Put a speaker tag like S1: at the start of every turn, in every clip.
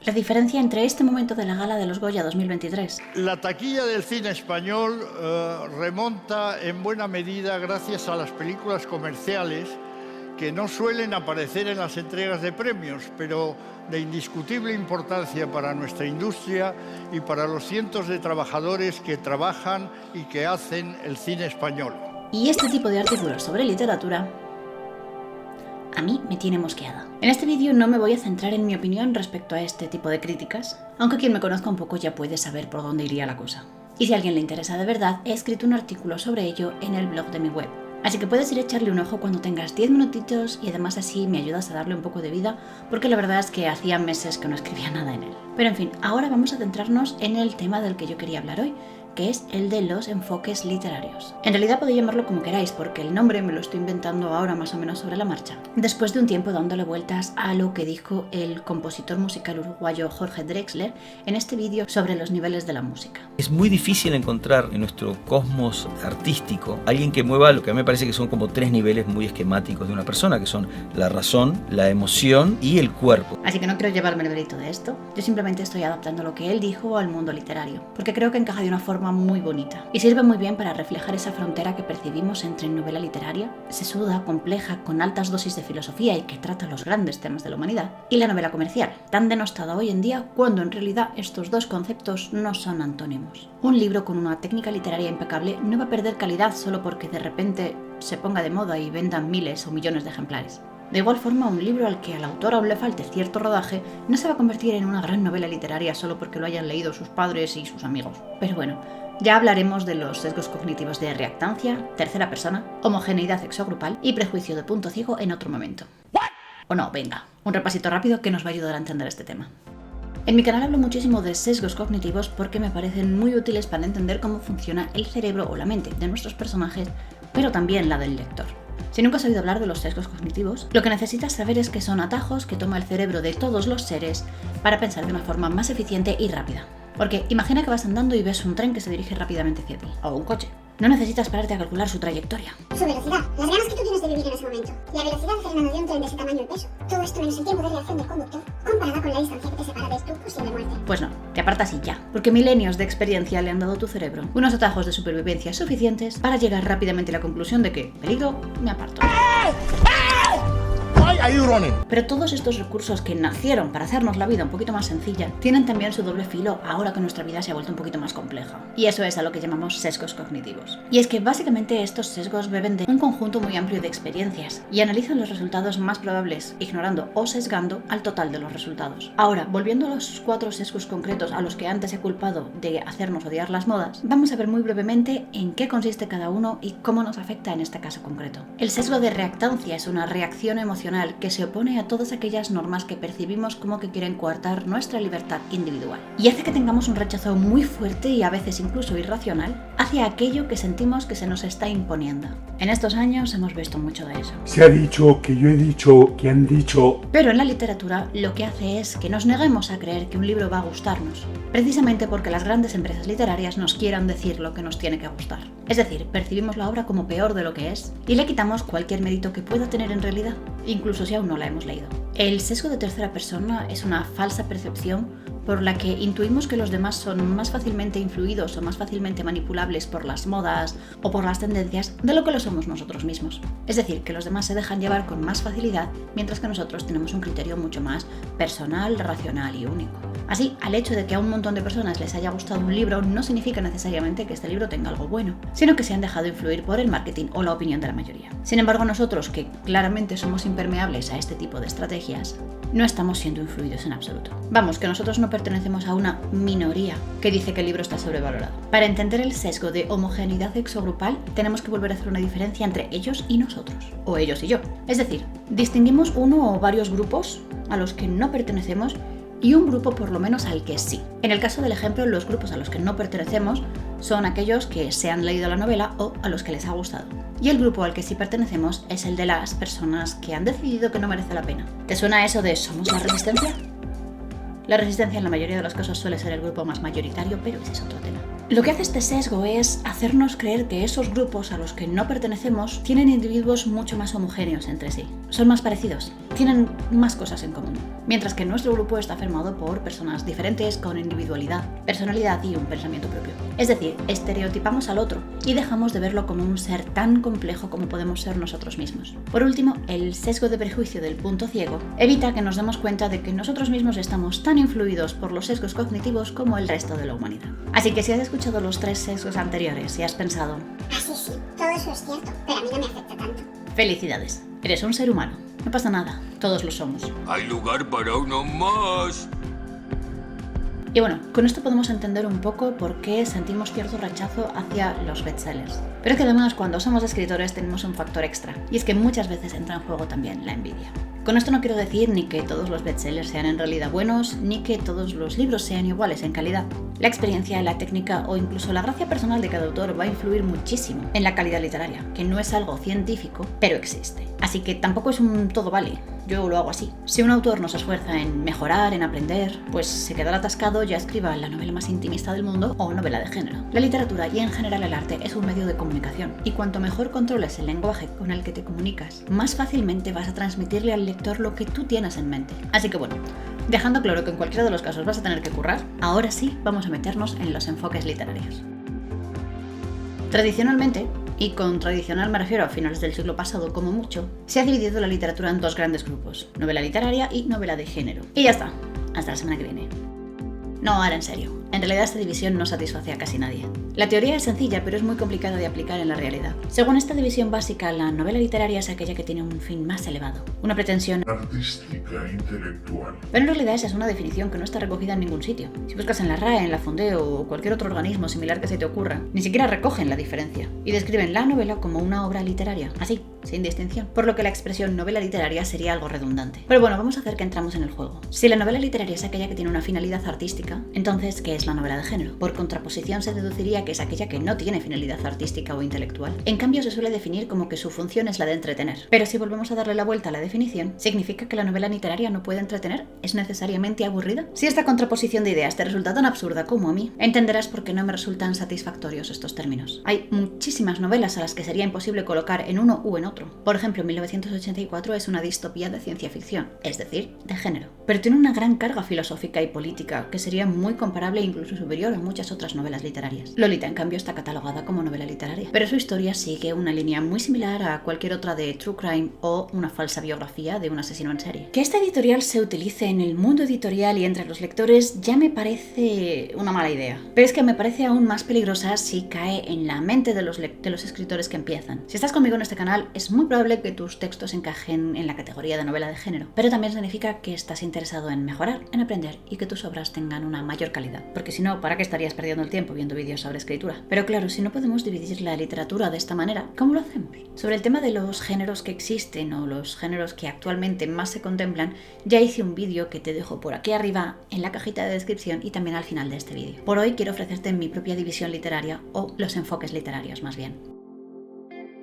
S1: La diferencia entre este momento de la gala de los Goya 2023.
S2: La taquilla del cine español remonta en buena medida gracias a las películas comerciales que no suelen aparecer en las entregas de premios, pero de indiscutible importancia para nuestra industria y para los cientos de trabajadores que trabajan y que hacen el cine español.
S1: Y este tipo de artículos sobre literatura a mí me tiene mosqueada. En este vídeo no me voy a centrar en mi opinión respecto a este tipo de críticas, aunque quien me conozca un poco ya puede saber por dónde iría la cosa. Y si a alguien le interesa de verdad, he escrito un artículo sobre ello en el blog de mi web. Así que puedes ir a echarle un ojo cuando tengas 10 minutitos y además así me ayudas a darle un poco de vida, porque la verdad es que hacía meses que no escribía nada en él. Pero en fin, ahora vamos a centrarnos en el tema del que yo quería hablar hoy, que es el de los enfoques literarios. En realidad podéis llamarlo como queráis, porque el nombre me lo estoy inventando ahora más o menos sobre la marcha, después de un tiempo dándole vueltas a lo que dijo el compositor musical uruguayo Jorge Drexler en este vídeo sobre los niveles de la música.
S3: Es muy difícil encontrar en nuestro cosmos artístico alguien que mueva lo que a mí me parece que son como 3 niveles muy esquemáticos de una persona, que son la razón, la emoción y el cuerpo.
S1: Así que no quiero llevarme el mérito de esto, yo simplemente estoy adaptando lo que él dijo al mundo literario, porque creo que encaja de una forma muy bonita y sirve muy bien para reflejar esa frontera que percibimos entre novela literaria, sesuda, compleja, con altas dosis de filosofía y que trata los grandes temas de la humanidad, y la novela comercial, tan denostada hoy en día cuando en realidad estos dos conceptos no son antónimos. Un libro con una técnica literaria impecable no va a perder calidad solo porque de repente se ponga de moda y vendan miles o millones de ejemplares. De igual forma, un libro al que al autor aún le falte cierto rodaje no se va a convertir en una gran novela literaria solo porque lo hayan leído sus padres y sus amigos. Pero bueno, ya hablaremos de los sesgos cognitivos de reactancia, tercera persona, homogeneidad exogrupal y prejuicio de punto ciego en otro momento. O no, venga, un repasito rápido que nos va a ayudar a entender este tema. En mi canal hablo muchísimo de sesgos cognitivos porque me parecen muy útiles para entender cómo funciona el cerebro o la mente de nuestros personajes, pero también la del lector. Si nunca has oído hablar de los sesgos cognitivos, lo que necesitas saber es que son atajos que toma el cerebro de todos los seres para pensar de una forma más eficiente y rápida. Porque imagina que vas andando y ves un tren que se dirige rápidamente hacia ti, o un coche. No necesitas pararte a calcular su trayectoria.
S4: Su velocidad, las ganas que tú tienes de vivir en ese momento, la velocidad frenada de un tren de ese tamaño y peso, todo esto menos el tiempo de reacción del conductor, comparada con la distancia que te separa de tu posible muerte.
S1: Pues no, te apartas y ya, porque milenios de experiencia le han dado a tu cerebro unos atajos de supervivencia suficientes para llegar rápidamente a la conclusión de que, peligro, me aparto. Pero todos estos recursos que nacieron para hacernos la vida un poquito más sencilla tienen también su doble filo ahora que nuestra vida se ha vuelto un poquito más compleja. Y eso es a lo que llamamos sesgos cognitivos. Y es que básicamente estos sesgos beben de un conjunto muy amplio de experiencias y analizan los resultados más probables, ignorando o sesgando al total de los resultados. Ahora, volviendo a los 4 sesgos concretos a los que antes he culpado de hacernos odiar las modas, vamos a ver muy brevemente en qué consiste cada uno y cómo nos afecta en este caso concreto. El sesgo de reactancia es una reacción emocional que se opone a todas aquellas normas que percibimos como que quieren coartar nuestra libertad individual y hace que tengamos un rechazo muy fuerte y a veces incluso irracional hacia aquello que sentimos que se nos está imponiendo. En estos años hemos visto mucho de eso.
S5: Se ha dicho, que yo he dicho, que han dicho.
S1: Pero en la literatura lo que hace es que nos neguemos a creer que un libro va a gustarnos, precisamente porque las grandes empresas literarias nos quieran decir lo que nos tiene que gustar. Es decir, percibimos la obra como peor de lo que es y le quitamos cualquier mérito que pueda tener en realidad, incluso si aún no la hemos leído. El sesgo de tercera persona es una falsa percepción por la que intuimos que los demás son más fácilmente influidos o más fácilmente manipulables por las modas o por las tendencias de lo que lo somos nosotros mismos. Es decir, que los demás se dejan llevar con más facilidad, mientras que nosotros tenemos un criterio mucho más personal, racional y único. Así, al hecho de que a un montón de personas les haya gustado un libro no significa necesariamente que este libro tenga algo bueno, sino que se han dejado influir por el marketing o la opinión de la mayoría. Sin embargo, nosotros, que claramente somos impermeables a este tipo de estrategias, no estamos siendo influidos en absoluto. Vamos, que nosotros no pertenecemos a una minoría que dice que el libro está sobrevalorado. Para entender el sesgo de homogeneidad exogrupal, tenemos que volver a hacer una diferencia entre ellos y nosotros, o ellos y yo. Es decir, distinguimos uno o varios grupos a los que no pertenecemos y un grupo por lo menos al que sí. En el caso del ejemplo, los grupos a los que no pertenecemos son aquellos que se han leído la novela o a los que les ha gustado. Y el grupo al que sí pertenecemos es el de las personas que han decidido que no merece la pena. ¿Te suena eso de somos la resistencia? La resistencia en la mayoría de los casos suele ser el grupo más mayoritario, pero ese es otro tema. Lo que hace este sesgo es hacernos creer que esos grupos a los que no pertenecemos tienen individuos mucho más homogéneos entre sí. son más parecidos, tienen más cosas en común. Mientras que nuestro grupo está formado por personas diferentes con individualidad, personalidad y un pensamiento propio. Es decir, estereotipamos al otro y dejamos de verlo como un ser tan complejo como podemos ser nosotros mismos. Por último, el sesgo de prejuicio del punto ciego evita que nos demos cuenta de que nosotros mismos estamos tan influidos por los sesgos cognitivos como el resto de la humanidad. Así que si has escuchado los 3 sesgos anteriores y has pensado,
S4: Sí, todo eso es cierto, pero a mí no me afecta tanto.
S1: felicidades, eres un ser humano. No pasa nada, todos lo somos.
S6: Hay lugar para uno más.
S1: Y bueno, con esto podemos entender un poco por qué sentimos cierto rechazo hacia los bestsellers. Pero es que además cuando somos escritores tenemos un factor extra, y es que muchas veces entra en juego también la envidia. Con esto no quiero decir ni que todos los bestsellers sean en realidad buenos, ni que todos los libros sean iguales en calidad. La experiencia, la técnica o incluso la gracia personal de cada autor va a influir muchísimo en la calidad literaria, que no es algo científico, pero existe. Así que tampoco es un todo vale. Yo lo hago así. Si un autor no se esfuerza en mejorar, en aprender, pues se quedará atascado, ya escriba la novela más intimista del mundo o novela de género. La literatura y en general el arte es un medio de comunicación, y cuanto mejor controles el lenguaje con el que te comunicas, más fácilmente vas a transmitirle al lector lo que tú tienes en mente. Así que bueno, dejando claro que en cualquiera de los casos vas a tener que currar, ahora sí vamos a meternos en los enfoques literarios. Tradicionalmente, y con tradicional me refiero a finales del siglo pasado como mucho, se ha dividido la literatura en 2 grandes grupos, novela literaria y novela de género. Y ya está, hasta la semana que viene. No, ahora en serio, en realidad esta división no satisface a casi nadie. La teoría es sencilla, pero es muy complicada de aplicar en la realidad. Según esta división básica, la novela literaria es aquella que tiene un fin más elevado, una pretensión
S5: artística, intelectual.
S1: Pero en realidad esa es una definición que no está recogida en ningún sitio. Si buscas en la RAE, en la Fundeo o cualquier otro organismo similar que se te ocurra, ni siquiera recogen la diferencia y describen la novela como una obra literaria, así, sin distinción. Por lo que la expresión novela literaria sería algo redundante. Pero bueno, vamos a hacer que entramos en el juego. Si la novela literaria es aquella que tiene una finalidad artística, entonces, ¿qué es la novela de género? Por contraposición se deduciría que es aquella que no tiene finalidad artística o intelectual. En cambio, se suele definir como que su función es la de entretener. Pero si volvemos a darle la vuelta a la definición, ¿significa que la novela literaria no puede entretener? ¿Es necesariamente aburrida? Si esta contraposición de ideas te resulta tan absurda como a mí, entenderás por qué no me resultan satisfactorios estos términos. Hay muchísimas novelas a las que sería imposible colocar en uno u en otro. Por ejemplo, 1984 es una distopía de ciencia ficción, es decir, de género. Pero tiene una gran carga filosófica y política que sería muy comparable e incluso superior a muchas otras novelas literarias. Lolita, en cambio, está catalogada como novela literaria, pero su historia sigue una línea muy similar a cualquier otra de True Crime o una falsa biografía de un asesino en serie. Que esta editorial se utilice en el mundo editorial y entre los lectores ya me parece una mala idea. Pero es que me parece aún más peligrosa si cae en la mente de los escritores que empiezan. Si estás conmigo en este canal, es muy probable que tus textos encajen en la categoría de novela de género, pero también significa que estás interesado en mejorar, en aprender y que tus obras tengan una mayor calidad. Porque si no, ¿para qué estarías perdiendo el tiempo viendo vídeos sobre escritura? Pero claro, si no podemos dividir la literatura de esta manera, ¿cómo lo hacemos? Sobre el tema de los géneros que existen o los géneros que actualmente más se contemplan, ya hice un vídeo que te dejo por aquí arriba en la cajita de descripción y también al final de este vídeo. Por hoy quiero ofrecerte mi propia división literaria o los enfoques literarios más bien.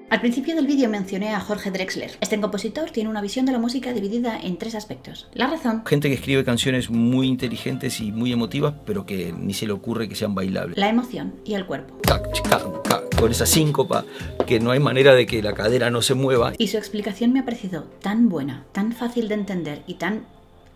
S1: Al principio del vídeo mencioné a Jorge Drexler. Este compositor tiene una visión de la música dividida en 3 aspectos. La razón,
S3: Gente que escribe canciones muy inteligentes y muy emotivas, pero que ni se le ocurre que sean bailables.
S1: la emoción y el cuerpo.
S3: Con esa síncopa que no hay manera de que la cadera no se mueva.
S1: Y su explicación me ha parecido tan buena, tan fácil de entender y tan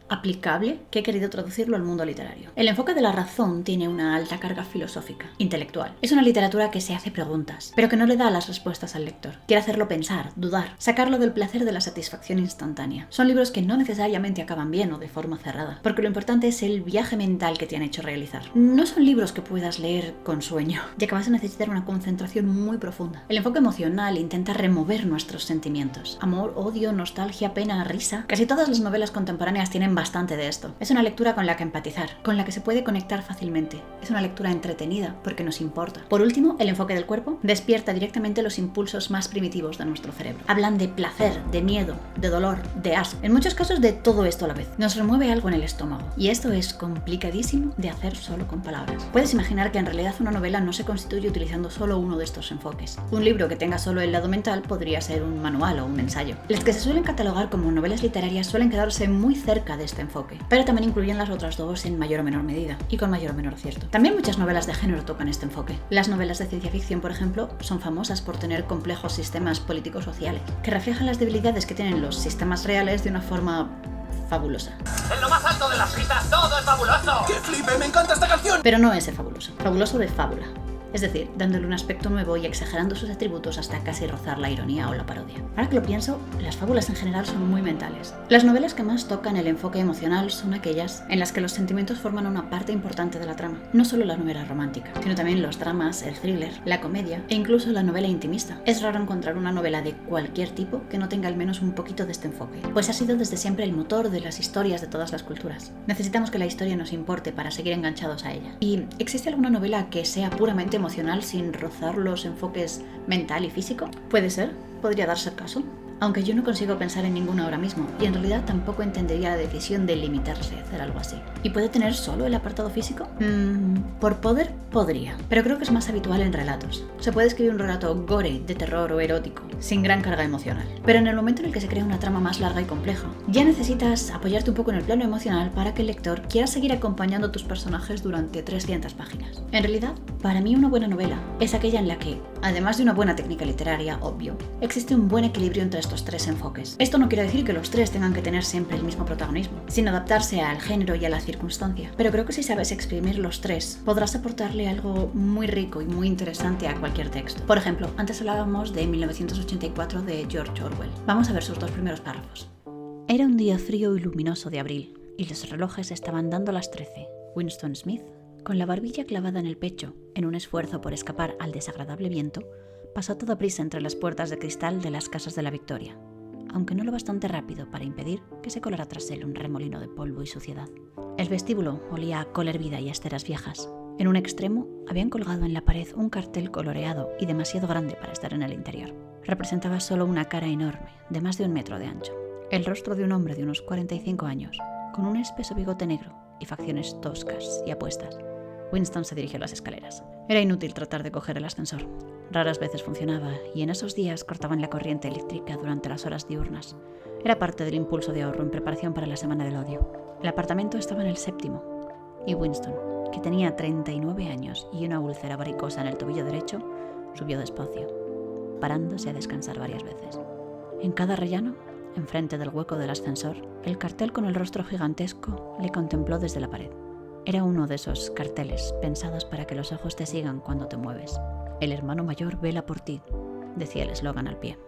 S1: aplicable que he querido traducirlo al mundo literario. El enfoque de la razón tiene una alta carga filosófica, intelectual. Es una literatura que se hace preguntas, pero que no le da las respuestas al lector. Quiere hacerlo pensar, dudar, sacarlo del placer de la satisfacción instantánea. Son libros que no necesariamente acaban bien o de forma cerrada, porque lo importante es el viaje mental que te han hecho realizar. No son libros que puedas leer con sueño, ya que vas a necesitar una concentración muy profunda. El enfoque emocional intenta remover nuestros sentimientos. Amor, odio, nostalgia, pena, risa. Casi todas las novelas contemporáneas tienen bastante de esto. Es una lectura con la que empatizar, con la que se puede conectar fácilmente. Es una lectura entretenida porque nos importa. Por último, el enfoque del cuerpo despierta directamente los impulsos más primitivos de nuestro cerebro. Hablan de placer, de miedo, de dolor, de asco. En muchos casos de todo esto a la vez. Nos remueve algo en el estómago. Y esto es complicadísimo de hacer solo con palabras. Puedes imaginar que en realidad una novela no se constituye utilizando solo uno de estos enfoques. Un libro que tenga solo el lado mental podría ser un manual o un ensayo. Las que se suelen catalogar como novelas literarias suelen quedarse muy cerca de de este enfoque, pero también incluyen las otras dos en mayor o menor medida, y con mayor o menor acierto. También muchas novelas de género tocan este enfoque. Las novelas de ciencia ficción, por ejemplo, son famosas por tener complejos sistemas políticos-sociales, que reflejan las debilidades que tienen los sistemas reales de una forma fabulosa.
S7: En lo más alto de las vistas todo es fabuloso. ¡Qué flipe! ¡Me encanta esta canción!
S1: Pero no ese fabuloso, fabuloso de fábula. Es decir, dándole un aspecto nuevo y exagerando sus atributos hasta casi rozar la ironía o la parodia. Ahora que lo pienso, las fábulas en general son muy mentales. Las novelas que más tocan el enfoque emocional son aquellas en las que los sentimientos forman una parte importante de la trama. No solo la novela romántica, sino también los dramas, el thriller, la comedia e incluso la novela intimista. Es raro encontrar una novela de cualquier tipo que no tenga al menos un poquito de este enfoque, pues ha sido desde siempre el motor de las historias de todas las culturas. Necesitamos que la historia nos importe para seguir enganchados a ella. ¿Y existe alguna novela que sea puramente emocional sin rozar los enfoques mental y físico? Puede ser, podría darse el caso. Aunque yo no consigo pensar en ninguna ahora mismo, y en realidad tampoco entendería la decisión de limitarse a hacer algo así. ¿Y puede tener solo el apartado físico? Por poder, podría, pero creo que es más habitual en relatos. Se puede escribir un relato gore, de terror o erótico, sin gran carga emocional. Pero en el momento en el que se crea una trama más larga y compleja, ya necesitas apoyarte un poco en el plano emocional para que el lector quiera seguir acompañando a tus personajes durante 300 páginas. En realidad, para mí una buena novela es aquella en la que, además de una buena técnica literaria, obvio, existe un buen equilibrio entre estos tres enfoques. Esto no quiere decir que los tres tengan que tener siempre el mismo protagonismo, sino adaptarse al género y a la circunstancia. Pero creo que si sabes exprimir los tres, podrás aportarle algo muy rico y muy interesante a cualquier texto. Por ejemplo, antes hablábamos de 1984 de George Orwell. Vamos a ver sus dos primeros párrafos. Era un día frío y luminoso de abril, y los relojes estaban dando las 13. Winston Smith, con la barbilla clavada en el pecho, en un esfuerzo por escapar al desagradable viento, pasó a toda prisa entre las puertas de cristal de las casas de la Victoria, aunque no lo bastante rápido para impedir que se colara tras él un remolino de polvo y suciedad. El vestíbulo olía a col hervida y a esteras viejas. En un extremo habían colgado en la pared un cartel coloreado y demasiado grande para estar en el interior. Representaba solo una cara enorme, de más de 1 metro de ancho. El rostro de un hombre de unos 45 años, con un espeso bigote negro y facciones toscas y apuestas. Winston se dirigió a las escaleras. Era inútil tratar de coger el ascensor. Raras veces funcionaba, y en esos días cortaban la corriente eléctrica durante las horas diurnas. Era parte del impulso de ahorro en preparación para la Semana del Odio. El apartamento estaba en el 7º, y Winston, que tenía 39 años y una úlcera varicosa en el tobillo derecho, subió despacio, parándose a descansar varias veces. En cada rellano, enfrente del hueco del ascensor, el cartel con el rostro gigantesco le contempló desde la pared. Era uno de esos carteles pensados para que los ojos te sigan cuando te mueves. El hermano mayor vela por ti, decía el eslogan al pie.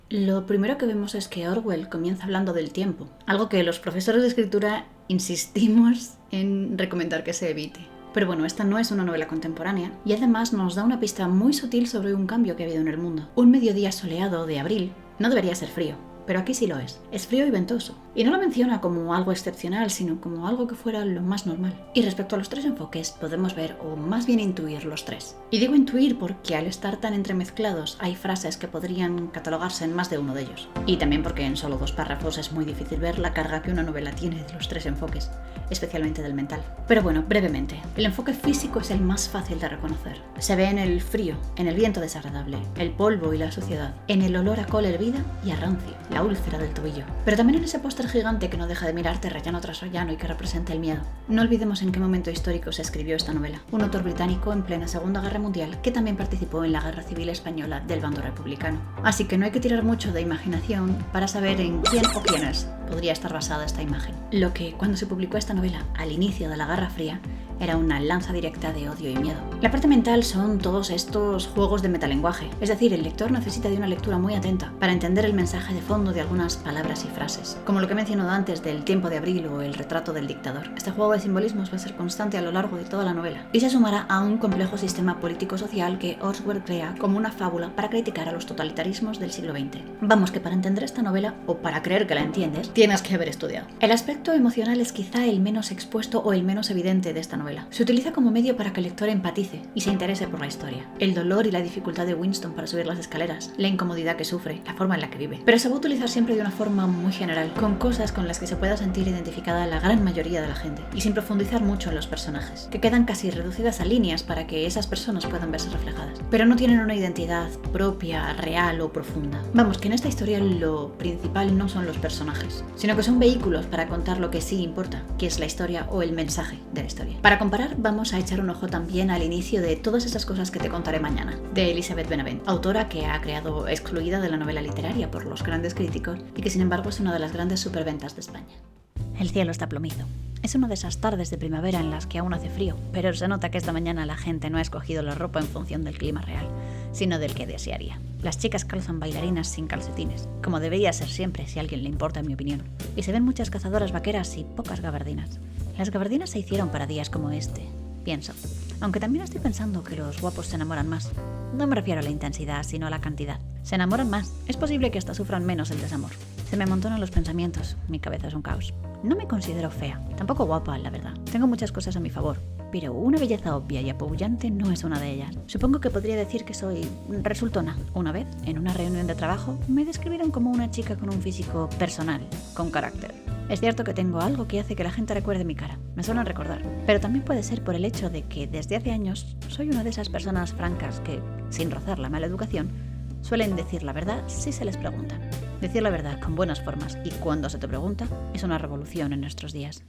S1: Lo primero que vemos es que Orwell comienza hablando del tiempo, algo que los profesores de escritura insistimos en recomendar que se evite. Pero bueno, esta no es una novela contemporánea y además nos da una pista muy sutil sobre un cambio que ha habido en el mundo. Un mediodía soleado de abril no debería ser frío, pero aquí sí lo es. Es frío y ventoso. Y no lo menciona como algo excepcional, sino como algo que fuera lo más normal. Y respecto a los tres enfoques, podemos ver, o más bien intuir, los tres. Y digo intuir porque al estar tan entremezclados hay frases que podrían catalogarse en más de uno de ellos. Y también porque en solo 2 párrafos es muy difícil ver la carga que una novela tiene de los 3 enfoques, especialmente del mental. Pero bueno, brevemente, el enfoque físico es el más fácil de reconocer. Se ve en el frío, en el viento desagradable, el polvo y la suciedad, en el olor a col hervida y a rancio, la úlcera del tobillo. Pero también en ese póster gigante que no deja de mirarte rellano tras rellano y que representa el miedo. No olvidemos en qué momento histórico se escribió esta novela. Un autor británico en plena Segunda Guerra Mundial que también participó en la Guerra Civil Española del bando republicano. Así que no hay que tirar mucho de imaginación para saber en quién o quiénes podría estar basada esta imagen. Lo que, cuando se publicó esta novela al inicio de la Guerra Fría, era una lanza directa de odio y miedo. La parte mental son todos estos juegos de metalenguaje, es decir, el lector necesita de una lectura muy atenta para entender el mensaje de fondo de algunas palabras y frases, como lo que he mencionado antes del tiempo de abril o el retrato del dictador. Este juego de simbolismos va a ser constante a lo largo de toda la novela y se sumará a un complejo sistema político-social que Orwell crea como una fábula para criticar a los totalitarismos del siglo XX. Vamos, que para entender esta novela, o para creer que la entiendes, tienes que haber estudiado. El aspecto emocional es quizá el menos expuesto o el menos evidente de esta novela. novela. Se utiliza como medio para que el lector empatice y se interese por la historia. El dolor y la dificultad de Winston para subir las escaleras, la incomodidad que sufre, la forma en la que vive. Pero se va a utilizar siempre de una forma muy general, con cosas con las que se pueda sentir identificada la gran mayoría de la gente, y sin profundizar mucho en los personajes, que quedan casi reducidas a líneas para que esas personas puedan verse reflejadas. Pero no tienen una identidad propia, real o profunda. Vamos, que en esta historia lo principal no son los personajes, sino que son vehículos para contar lo que sí importa, que es la historia o el mensaje de la historia. Para comparar, vamos a echar un ojo también al inicio de Todas esas cosas que te contaré mañana, de Elizabeth Benavent, autora que ha creado excluida de la novela literaria por los grandes críticos y que sin embargo es una de las grandes superventas de España. El cielo está plomizo. Es una de esas tardes de primavera en las que aún hace frío, pero se nota que esta mañana la gente no ha escogido la ropa en función del clima real, sino del que desearía. Las chicas calzan bailarinas sin calcetines, como debería ser siempre si a alguien le importa mi opinión, y se ven muchas cazadoras vaqueras y pocas gabardinas. Las gabardinas se hicieron para días como este, pienso, aunque también estoy pensando que los guapos se enamoran más. No me refiero a la intensidad, sino a la cantidad. Se enamoran más, es posible que hasta sufran menos el desamor. Se me amontonan los pensamientos, mi cabeza es un caos. No me considero fea, tampoco guapa, la verdad. Tengo muchas cosas a mi favor, pero una belleza obvia y apabullante no es una de ellas. Supongo que podría decir que soy resultona. Una vez, en una reunión de trabajo, me describieron como una chica con un físico personal, con carácter. Es cierto que tengo algo que hace que la gente recuerde mi cara, me suelen recordar, pero también puede ser por el hecho de que desde hace años soy una de esas personas francas que, sin rozar la mala educación, suelen decir la verdad si se les pregunta. Decir la verdad con buenas formas y cuando se te pregunta es una revolución en nuestros días.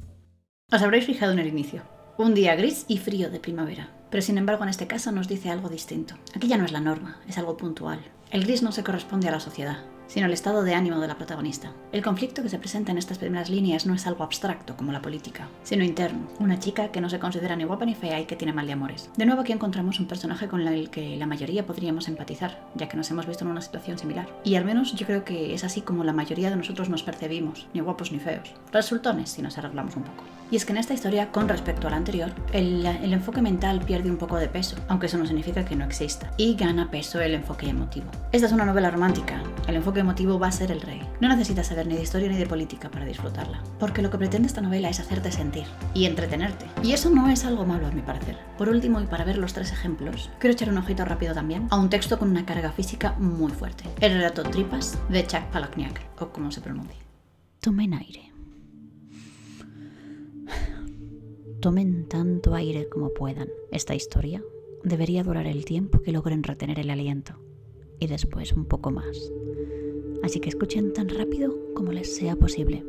S1: Os habréis fijado en el inicio. Un día gris y frío de primavera. Pero sin embargo en este caso nos dice algo distinto. Aquí ya no es la norma, es algo puntual. El gris no se corresponde a la sociedad, sino al estado de ánimo de la protagonista. El conflicto que se presenta en estas primeras líneas no es algo abstracto como la política, sino interno. Una chica que no se considera ni guapa ni fea y que tiene mal de amores. De nuevo aquí encontramos un personaje con el que la mayoría podríamos empatizar, ya que nos hemos visto en una situación similar. Y al menos yo creo que es así como la mayoría de nosotros nos percibimos, ni guapos ni feos. Resultones si nos arreglamos un poco. Y es que en esta historia, con respecto a la anterior, el enfoque mental pierde un poco de peso, aunque eso no significa que no exista, y gana peso el enfoque emotivo. Esta es una novela romántica, el enfoque emotivo va a ser el rey. No necesitas saber ni de historia ni de política para disfrutarla, porque lo que pretende esta novela es hacerte sentir y entretenerte, y eso no es algo malo a mi parecer. Por último, y para ver los 3 ejemplos, quiero echar un ojito rápido también a un texto con una carga física muy fuerte, el relato Tripas de Chuck Palahniuk, o como se pronuncia. Tomen aire. Tomen tanto aire como puedan. Esta historia debería durar el tiempo que logren retener el aliento, y después un poco más. Así que escuchen tan rápido como les sea posible.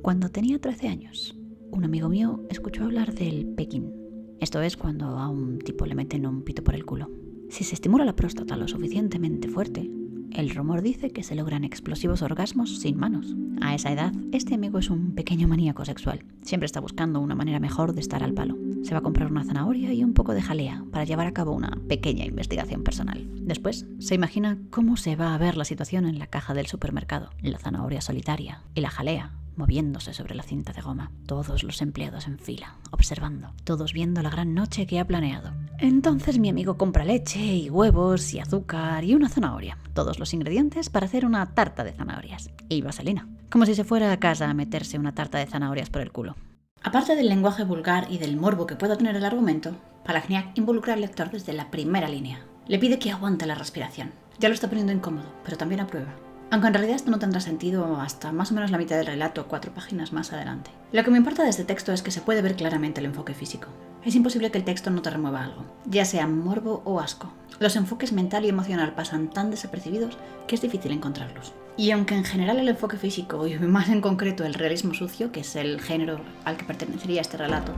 S1: Cuando tenía 13 años, un amigo mío escuchó hablar del pegging. Esto es cuando a un tipo le meten un pito por el culo. Si se estimula la próstata lo suficientemente fuerte, el rumor dice que se logran explosivos orgasmos sin manos. A esa edad, este amigo es un pequeño maníaco sexual. Siempre está buscando una manera mejor de estar al palo. Se va a comprar una zanahoria y un poco de jalea para llevar a cabo una pequeña investigación personal. Después, se imagina cómo se va a ver la situación en la caja del supermercado. La zanahoria solitaria y la jalea moviéndose sobre la cinta de goma. Todos los empleados en fila, observando, todos viendo la gran noche que ha planeado. Entonces mi amigo compra leche y huevos y azúcar y una zanahoria. Todos los ingredientes para hacer una tarta de zanahorias. Y vaselina. Como si se fuera a casa a meterse una tarta de zanahorias por el culo. Aparte del lenguaje vulgar y del morbo que pueda tener el argumento, Palahniuk involucra al lector desde la primera línea. Le pide que aguante la respiración. Ya lo está poniendo incómodo, pero también a prueba. Aunque en realidad esto no tendrá sentido hasta más o menos la mitad del relato, 4 páginas más adelante. Lo que me importa de este texto es que se puede ver claramente el enfoque físico. Es imposible que el texto no te remueva algo, ya sea morbo o asco. Los enfoques mental y emocional pasan tan desapercibidos que es difícil encontrarlos. Y aunque en general el enfoque físico, y más en concreto el realismo sucio, que es el género al que pertenecería este relato,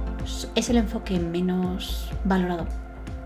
S1: es el enfoque menos valorado,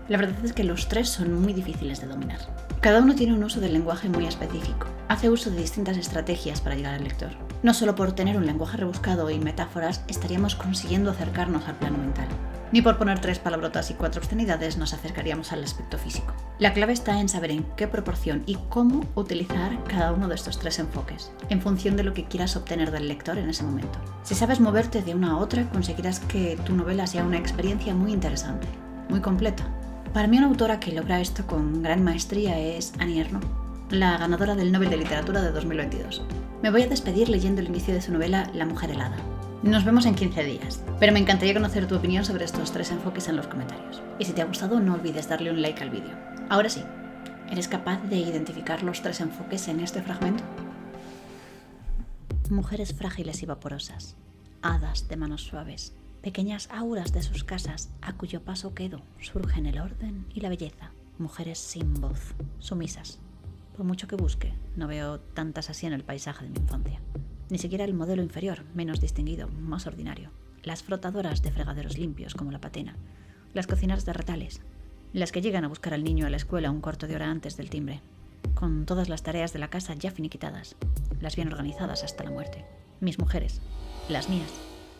S1: la verdad es que los 3 son muy difíciles de dominar. Cada uno tiene un uso del lenguaje muy específico. Hace uso de distintas estrategias para llegar al lector. No solo por tener un lenguaje rebuscado y metáforas estaríamos consiguiendo acercarnos al plano mental. Ni por poner 3 palabrotas y 4 obscenidades nos acercaríamos al aspecto físico. La clave está en saber en qué proporción y cómo utilizar cada uno de estos 3 enfoques, en función de lo que quieras obtener del lector en ese momento. Si sabes moverte de una a otra, conseguirás que tu novela sea una experiencia muy interesante, muy completa. Para mí una autora que logra esto con gran maestría es Annie Ernaux, la ganadora del Nobel de Literatura de 2022. Me voy a despedir leyendo el inicio de su novela La mujer helada. Nos vemos en 15 días, pero me encantaría conocer tu opinión sobre estos 3 enfoques en los comentarios. Y si te ha gustado, no olvides darle un like al vídeo. Ahora sí, ¿eres capaz de identificar los 3 enfoques en este fragmento? Mujeres frágiles y vaporosas, hadas de manos suaves, pequeñas auras de sus casas a cuyo paso quedo surgen el orden y la belleza. Mujeres sin voz, sumisas. Por mucho que busque, no veo tantas así en el paisaje de mi infancia. Ni siquiera el modelo inferior, menos distinguido, más ordinario. Las frotadoras de fregaderos limpios como la patena. Las cocineras de retales. Las que llegan a buscar al niño a la escuela un cuarto de hora antes del timbre. Con todas las tareas de la casa ya finiquitadas. Las bien organizadas hasta la muerte. Mis mujeres, las mías,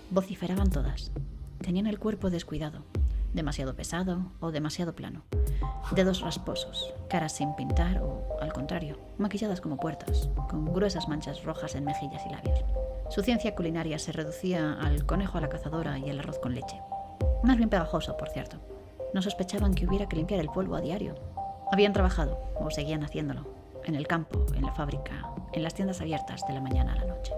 S1: vociferaban todas. Tenían el cuerpo descuidado. Demasiado pesado o demasiado plano. Dedos rasposos, caras sin pintar o, al contrario, maquilladas como puertas, con gruesas manchas rojas en mejillas y labios. Su ciencia culinaria se reducía al conejo a la cazadora y el arroz con leche. Más bien pegajoso, por cierto. No sospechaban que hubiera que limpiar el polvo a diario. Habían trabajado, o seguían haciéndolo, en el campo, en la fábrica, en las tiendas abiertas de la mañana a la noche.